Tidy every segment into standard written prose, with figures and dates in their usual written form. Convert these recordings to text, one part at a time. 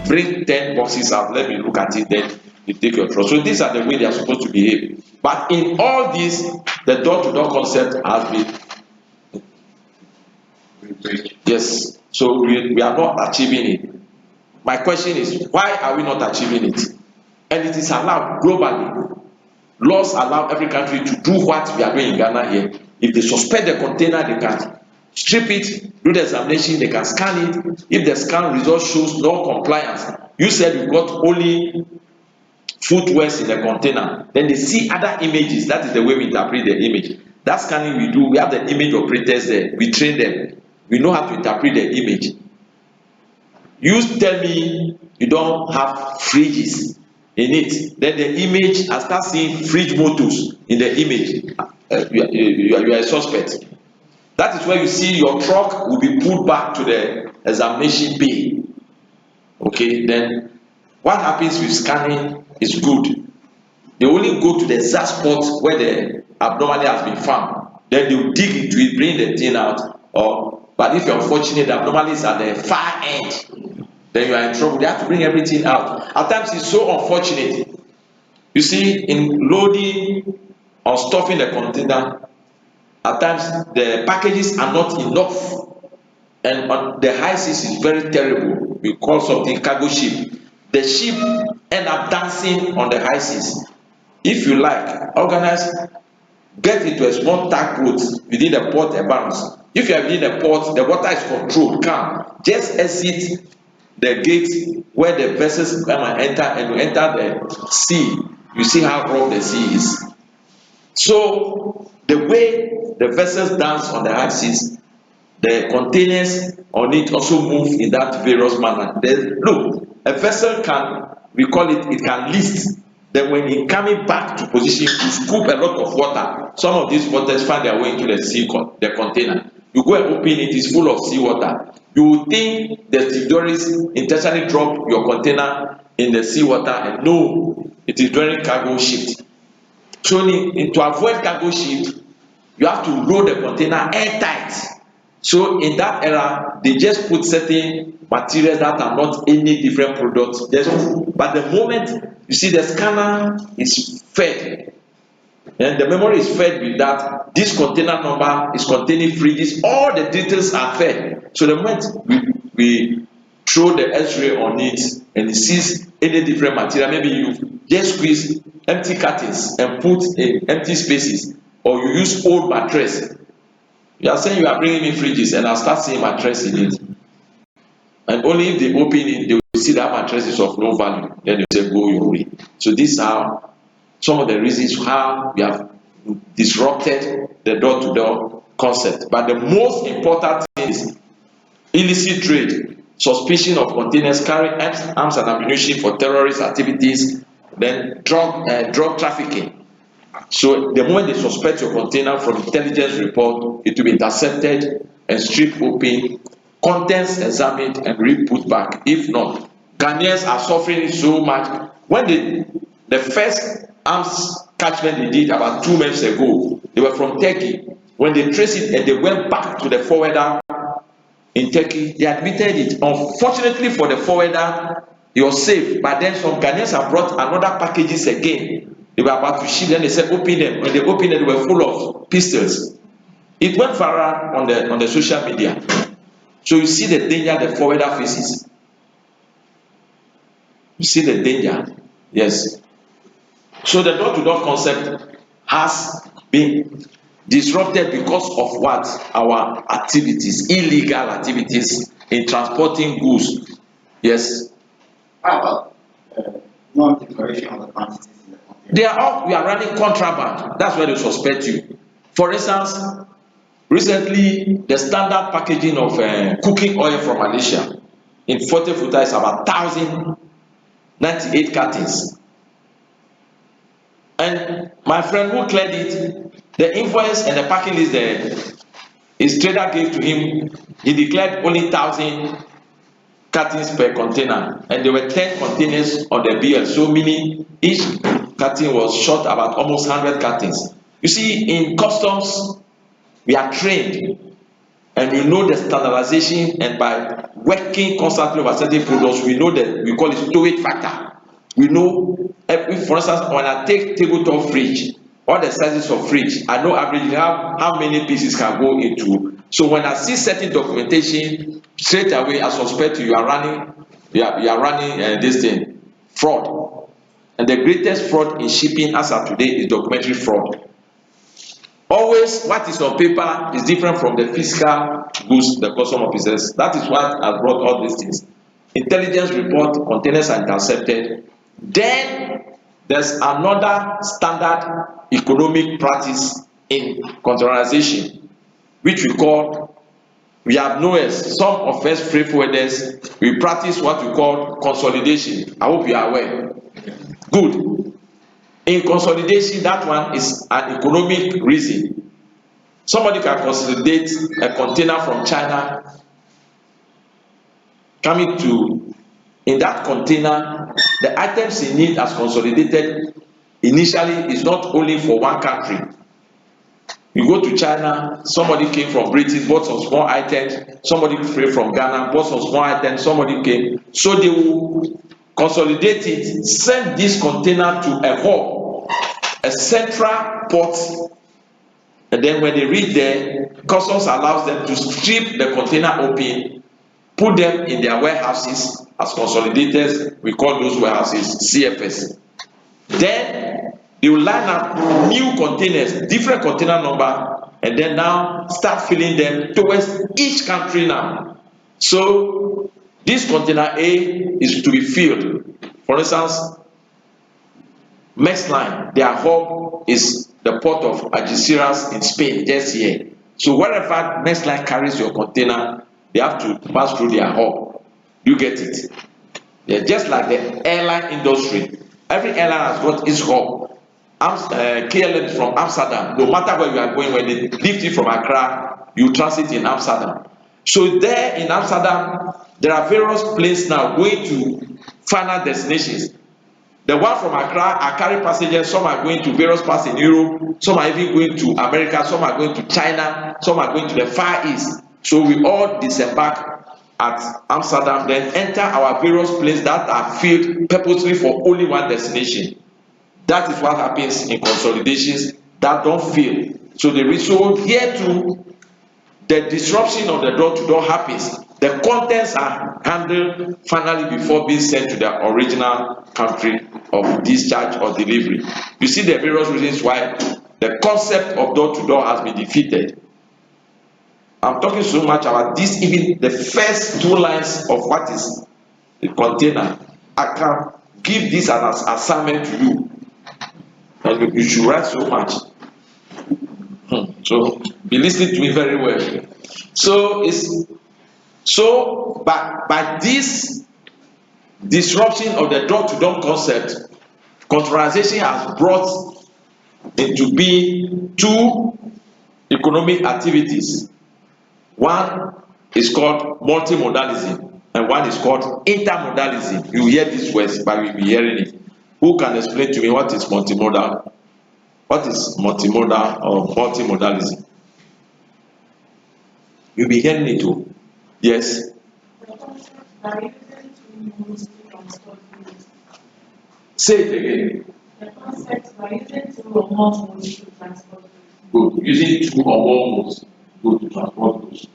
bring 10 boxes out, let me look at it, then you take your trust. So these are the way they are supposed to behave. But in all this, the door-to-door concept has been, yes, so we are not achieving it. My question is, why are we not achieving it? And it is allowed globally. Laws allow every country to do what we are doing in Ghana here. If they suspect the container, they can strip it, do the examination, they can scan it. If the scan result shows no compliance, you said you got only footwears in the container, then they see other images. That is the way we interpret the image. That scanning we do, we have the image operators there, we train them, we know how to interpret the image. You tell me you don't have fridges in it, then the image, I start seeing fridge motors in the image, you are a suspect. That is where you see your truck will be put back to the examination bay. Okay, then what happens with scanning is good. They only go to the exact spot where the abnormality has been found. Then they will dig into it, bring the thing out. But if you're unfortunate, the abnormality is at the far end, then you are in trouble. They have to bring everything out. At times it's so unfortunate. You see, in loading or stuffing the container, at times the packages are not enough, and on the high seas is very terrible. We call something cargo ship. The ship end up dancing on the high seas. If you like, organize, get into a small tug boat within the port bounds. If you are within the port, the water is controlled, calm. Just exit the gate where the vessels come and enter, and you enter the sea. You see how rough the sea is. So the way the vessels dance on the high seas, the containers on it also move in that various manner. Look, a vessel can, we call it, it can list. Then when it coming back to position, you scoop a lot of water. Some of these waters find their way into the sea, the container. You go and open it, it's full of sea water. You would think the stevedores intentionally drop your container in the sea water, and no, it is during cargo shift. So to avoid cargo shift, you have to roll the container airtight. So in that era, they just put certain materials that are not any different products. But the moment you see the scanner is fed, and the memory is fed with that, this container number is containing fridges, all the details are fed. So the moment we throw the X-ray on it and it sees any different material, maybe you just squeeze empty cartons and put in empty spaces, or you use old mattress. You are saying you are bringing me fridges, and I'll start seeing mattress in it. And only if they open it, they will see that mattress is of no value. Then they say, go your way. So these are some of the reasons how we have disrupted the door-to-door concept. But the most important thing is illicit trade, suspicion of containers carrying arms and ammunition for terrorist activities, then drug trafficking. So the moment they suspect your container from intelligence report, it will be intercepted and stripped open, contents examined and re-put back. If not, Ghanaians are suffering so much. When the first arms catchment they did about 2 months ago, they were from Turkey. When they traced it and they went back to the forwarder in Turkey, they admitted it. Unfortunately for the forwarder, he was safe. But then some Ghanaians have brought another packages again. They were about to ship, then they said open them. When they opened them, they were full of pistols. It went viral on the social media. So you see the danger the forwarder faces. You see the danger. Yes. So the door-to-door concept has been disrupted because of what? Our activities, illegal activities in transporting goods. Yes. How about non-declaration of the quantities in the container? We are running contraband. That's where they suspect you. For instance, recently the standard packaging of cooking oil from Malaysia in 40 footer is about 1,098 cartons. And my friend who cleared it, the invoice and the packing list his trader gave to him, he declared only 1,000 cartons per container, and there were 10 containers on the BL, so meaning each carton was short about almost 100 cartons. You see, in customs, we are trained, and we know the standardization, and by working constantly over certain products, we know that we call it storage factor. We know, if, for instance, when I take tabletop fridge, all the sizes of fridge, I know averagely how many pieces can go into. So when I see certain documentation, straight away I suspect you are running this thing, fraud. And the greatest fraud in shipping as of today is documentary fraud. Always what is on paper is different from the physical goods the custom officers. That is what has brought all these things. Intelligence report, containers are intercepted. Then there's another standard economic practice in containerization, which we have known as, some of us freight forwarders, we practice what we call consolidation. I hope you are aware. Good. In consolidation, that one is an economic reason. Somebody can consolidate a container from China coming to, in that container, the items in it as consolidated initially is not only for one country. You go to China, somebody came from Britain, bought some small items, somebody came from Ghana, bought some small items, somebody came. So they will consolidate it, send this container to a hub, a central port, and then when they reach there, customs allows them to strip the container open, put them in their warehouses as consolidators. We call those warehouses CFS. Then they will line up new containers, different container number, and then now start filling them towards each country now. So this container A is to be filled. For instance, Maersk Line, their hub is the port of Algeciras in Spain, just here. So wherever Maersk Line carries your container, they have to pass through their hub. You get it? Yeah, just like the airline industry. Every airline has got its hub. KLM is from Amsterdam. No matter where you are going, when they lift it from Accra, you transit in Amsterdam. So there in Amsterdam, there are various planes now going to final destinations. The one from Accra are carrying passengers. Some are going to various parts in Europe. Some are even going to America. Some are going to China. Some are going to the Far East. So we all disembark at Amsterdam, then enter our various planes that are filled purposely for only one destination. That is what happens in consolidations that don't fill. So the result here too, the disruption of the door-to-door happens. The contents are handled finally before being sent to the original country of discharge or delivery. You see the various reasons why the concept of door-to-door has been defeated. I'm talking so much about this, even the first two lines of what is the container. I can give this as an assignment to you, and you should write so much. So be listening to me very well. So by this disruption of the door-to-door concept, containerization has brought into being two economic activities. One is called multimodalism and one is called intermodalism. You hear these words, but you'll be hearing it. Who can explain to me what is multimodal? What is multimodal or multimodalism? You'll be hearing it too. Yes. Say it again. The concept by using two or more modes to transport goods. Good. Using two or more modes to transport goods.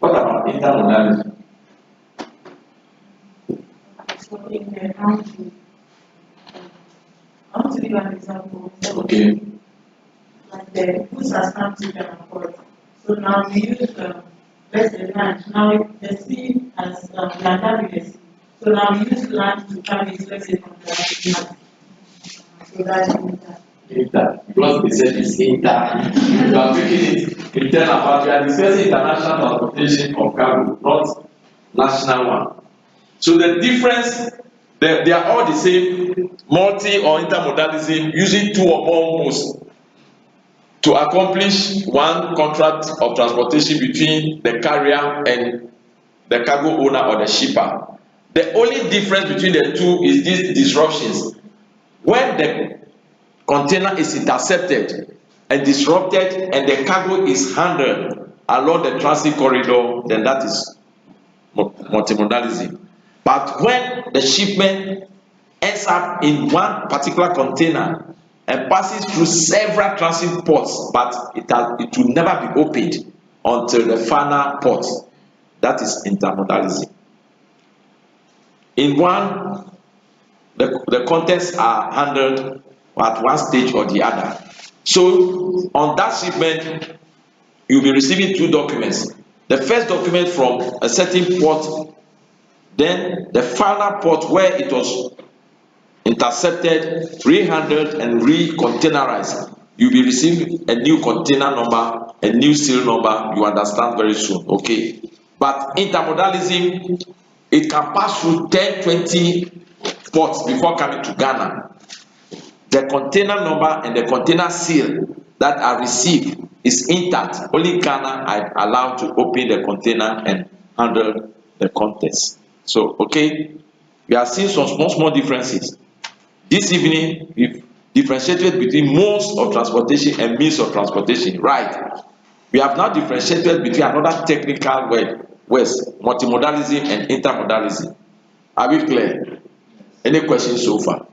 What about intermodalism? So in the country, I want to give an example. Okay. Like the goods has come to the port. So now we use let's say land. Now the sea has land with the sea. So now we use land to carry it, let's say from the land. So that's Inter, because they said it's inter. You are making it internal, but you are discussing international transportation of cargo, not national one. So the difference, they are all the same, multi or intermodalism, using two or more modes to accomplish one contract of transportation between the carrier and the cargo owner or the shipper. The only difference between the two is these disruptions. When the container is intercepted and disrupted and the cargo is handled along the transit corridor, then that is multimodalism. But when the shipment ends up in one particular container and passes through several transit ports, but it will never be opened until the final port, that is intermodalism. In one, the contents are handled at one stage or the other. So on that shipment, you'll be receiving two documents. The first document from a certain port, then the final port where it was intercepted, re-handled and re-containerized. You'll be receiving a new container number, a new serial number, you understand very soon, okay? But intermodalism, it can pass through 10, 20 ports before coming to Ghana. The container number and the container seal that are received is intact. Only Ghana are allowed to open the container and handle the contents. So, okay, we are seeing some small differences. This evening, we've differentiated between modes of transportation and means of transportation, right? We have now differentiated between another technical word, multimodalism and intermodalism. Are we clear? Any questions so far?